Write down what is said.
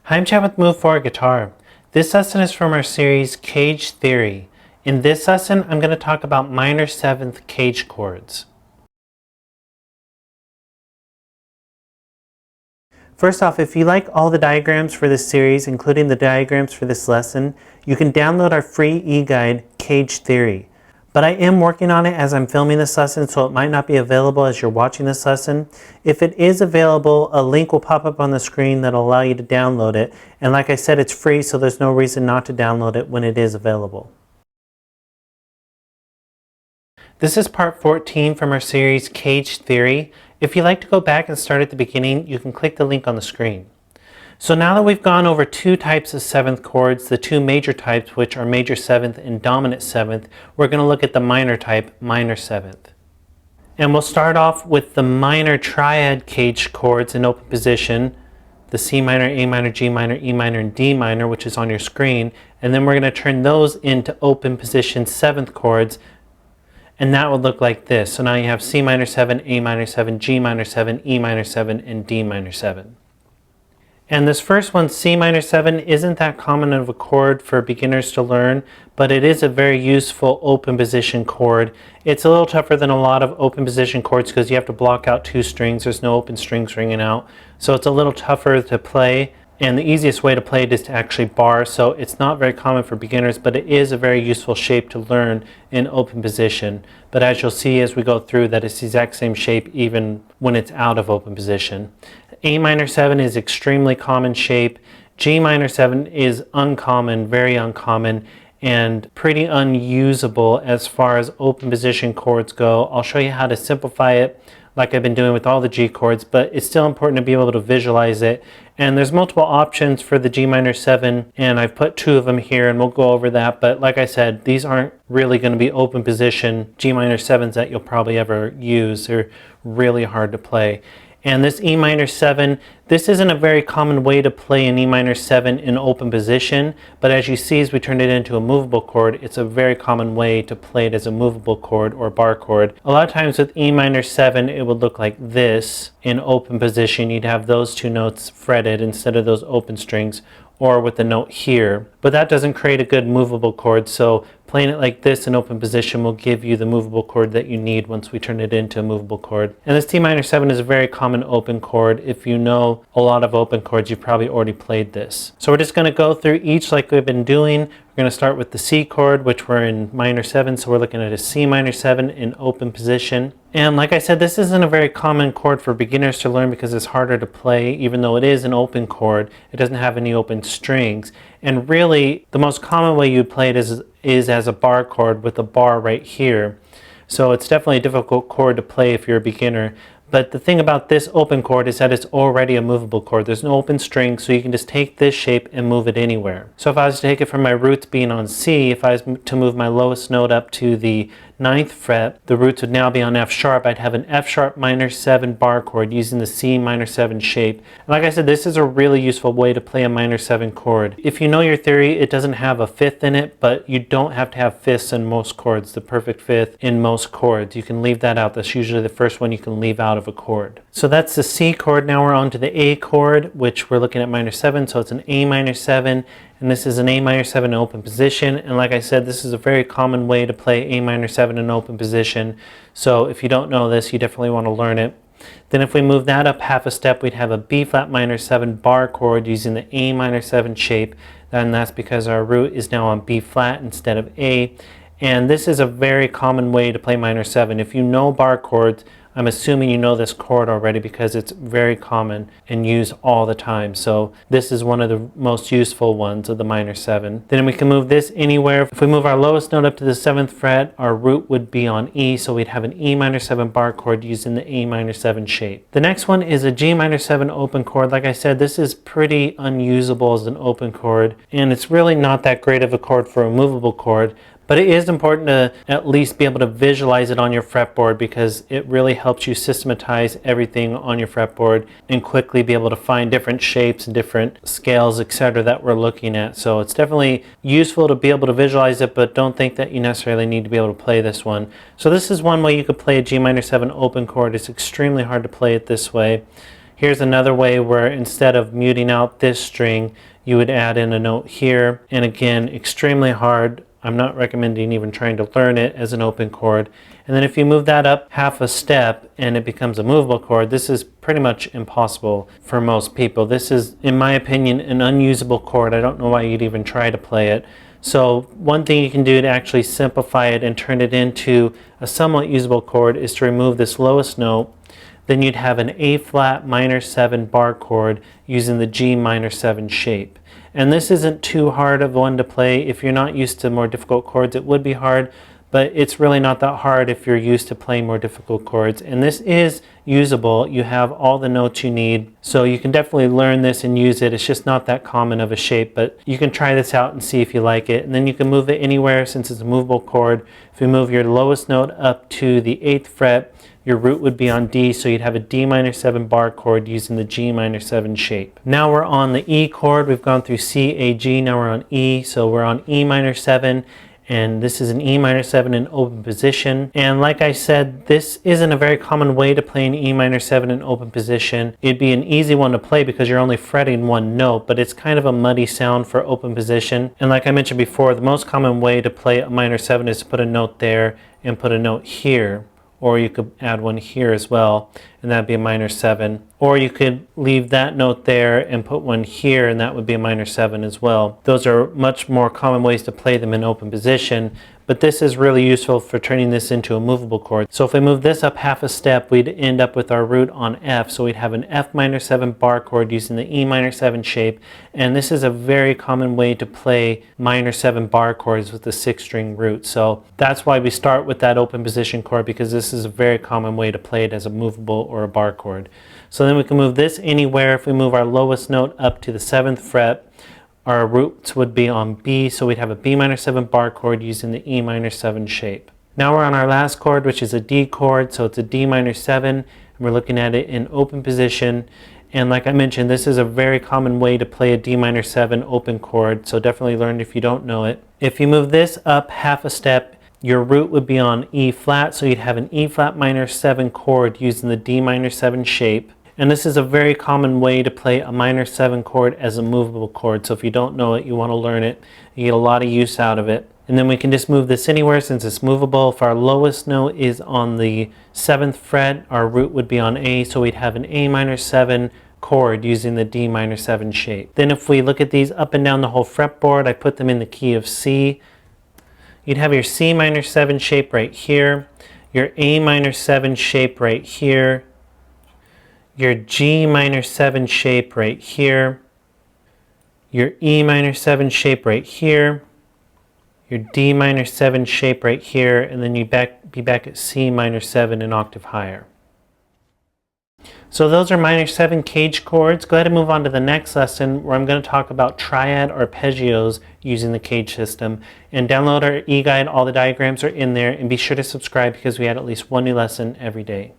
Hi, I'm Chad with Move for Guitar. This lesson is from our series CAGED Theory. In this lesson, I'm going to talk about minor 7th CAGED chords. First off, if you like all the diagrams for this series, including the diagrams for this lesson, you can download our free e-guide, CAGED Theory. But I am working on it as I'm filming this lesson, so it might not be available as you're watching this lesson. If it is available, a link will pop up on the screen that'll allow you to download it. And like I said, it's free, so there's no reason not to download it when it is available. This is part 14 from our series CAGED Theory. If you'd like to go back and start at the beginning, you can click the link on the screen. So now that we've gone over two types of 7th chords, the two major types, which are major 7th and dominant 7th, we're going to look at the minor type, minor 7th. And we'll start off with the minor triad CAGED chords in open position, the C minor, A minor, G minor, E minor, and D minor, which is on your screen. And then we're going to turn those into open position 7th chords, and that would look like this. So now you have C minor 7, A minor 7, G minor 7, E minor 7, and D minor 7. And this first one, C minor 7, isn't that common of a chord for beginners to learn, but it is a very useful open position chord. It's a little tougher than a lot of open position chords because you have to block out two strings. There's no open strings ringing out. So it's a little tougher to play. And the easiest way to play it is to actually bar. So it's not very common for beginners, but it is a very useful shape to learn in open position. But as you'll see as we go through, that it's the exact same shape even when it's out of open position. A minor 7 is extremely common shape. G minor 7 is uncommon, very uncommon, and pretty unusable as far as open position chords go. I'll show you how to simplify it like I've been doing with all the G chords, but it's still important to be able to visualize it. And there's multiple options for the G minor 7, and I've put two of them here, and we'll go over that. But like I said, these aren't really going to be open position G minor 7s that you'll probably ever use. They're really hard to play. And this E minor 7, this isn't a very common way to play an E minor 7 in open position, but as you see as we turn it into a movable chord, it's a very common way to play it as a movable chord or bar chord. A lot of times with E minor 7, it would look like this in open position. You'd have those two notes fretted instead of those open strings, or with the note here. But that doesn't create a good movable chord, so playing it like this in open position will give you the movable chord that you need once we turn it into a movable chord. And this D minor 7 is a very common open chord. If you know a lot of open chords, you've probably already played this. So we're just going to go through each like we've been doing. We're going to start with the C chord, which we're in minor 7, so we're looking at a C minor 7 in open position. And like I said, this isn't a very common chord for beginners to learn because it's harder to play. Even though it is an open chord, it doesn't have any open strings. And really, the most common way you play it is as a bar chord with a bar right here. So it's definitely a difficult chord to play if you're a beginner. But the thing about this open chord is that it's already a movable chord. There's no open string, so you can just take this shape and move it anywhere. So if I was to take it from my roots being on C, if I was to move my lowest note up to the 9th fret, the roots would now be on F sharp. I'd have an F sharp minor 7 bar chord using the C minor 7 shape. And like I said, this is a really useful way to play a minor 7 chord. If you know your theory, it doesn't have a fifth in it, but you don't have to have fifths in most chords, the perfect fifth in most chords. You can leave that out. That's usually the first one you can leave out of a chord. So that's the C chord. Now we're on to the A chord, which we're looking at minor 7. So it's an A minor 7. And this is an A minor 7 in open position. And like I said, this is a very common way to play A minor 7 in open position. So if you don't know this, you definitely want to learn it. Then if we move that up half a step, we'd have a B flat minor 7 bar chord using the A minor 7 shape. And that's because our root is now on B flat instead of A. And this is a very common way to play minor 7. If you know bar chords, I'm assuming you know this chord already because it's very common and used all the time. So this is one of the most useful ones of the minor 7. Then we can move this anywhere. If we move our lowest note up to the 7th fret, our root would be on E, so we'd have an E minor 7 bar chord using the A minor 7 shape. The next one is a G minor 7 open chord. Like I said, this is pretty unusable as an open chord, and it's really not that great of a chord for a movable chord. But it is important to at least be able to visualize it on your fretboard because it really helps you systematize everything on your fretboard and quickly be able to find different shapes and different scales, etc. that we're looking at. So it's definitely useful to be able to visualize it, but don't think that you necessarily need to be able to play this one. So this is one way you could play a G minor 7 open chord. It's extremely hard to play it this way. Here's another way where instead of muting out this string, you would add in a note here. And again, extremely hard. I'm not recommending even trying to learn it as an open chord. And then if you move that up half a step and it becomes a movable chord, this is pretty much impossible for most people. This is, in my opinion, an unusable chord. I don't know why you'd even try to play it. So one thing you can do to actually simplify it and turn it into a somewhat usable chord is to remove this lowest note. Then you'd have an A flat minor 7 bar chord using the G minor 7 shape. And this isn't too hard of one to play. If you're not used to more difficult chords, it would be hard, but it's really not that hard if you're used to playing more difficult chords. And this is usable. You have all the notes you need, so you can definitely learn this and use it. It's just not that common of a shape, but you can try this out and see if you like it. And then you can move it anywhere since it's a movable chord. If you move your lowest note up to the 8th fret, your root would be on D, so you'd have a D minor 7 bar chord using the G minor 7 shape. Now we're on the E chord. We've gone through C, A, G, now we're on E, so we're on E minor 7, and this is an E minor 7 in open position. And like I said, this isn't a very common way to play an E minor 7 in open position. It'd be an easy one to play because you're only fretting one note, but it's kind of a muddy sound for open position. And like I mentioned before, the most common way to play a minor 7 is to put a note there and put a note here. Or you could add one here as well, and that'd be a minor 7. Or you could leave that note there and put one here, and that would be a minor 7 as well. Those are much more common ways to play them in open position, but this is really useful for turning this into a movable chord. So if we move this up half a step, we'd end up with our root on F, so we'd have an F minor 7 bar chord using the E minor 7 shape, and this is a very common way to play minor 7 bar chords with the 6-string root. So that's why we start with that open position chord, because this is a very common way to play it as a movable or a bar chord. So then we can move this anywhere. If we move our lowest note up to the 7th fret, our roots would be on B, so we'd have a B minor 7 bar chord using the E minor 7 shape. Now we're on our last chord, which is a D chord, so it's a D minor 7, and we're looking at it in open position. And like I mentioned, this is a very common way to play a D minor 7 open chord, so definitely learn if you don't know it. If you move this up half a step, your root would be on E flat, so you'd have an E flat minor 7 chord using the D minor 7 shape. And this is a very common way to play a minor 7 chord as a movable chord. So if you don't know it, you want to learn it. You get a lot of use out of it. And then we can just move this anywhere since it's movable. If our lowest note is on the 7th fret, our root would be on A, so we'd have an A minor 7 chord using the D minor 7 shape. Then if we look at these up and down the whole fretboard, I put them in the key of C. You'd have your C minor 7 shape right here, your A minor 7 shape right here, your G minor 7 shape right here, your E minor 7 shape right here, your D minor 7 shape right here, and then you'd be back at C minor 7 an octave higher. So those are minor 7 CAGED chords. Go ahead and move on to the next lesson where I'm going to talk about triad arpeggios using the CAGED system. And download our e-guide. All the diagrams are in there, and be sure to subscribe because we add at least one new lesson every day.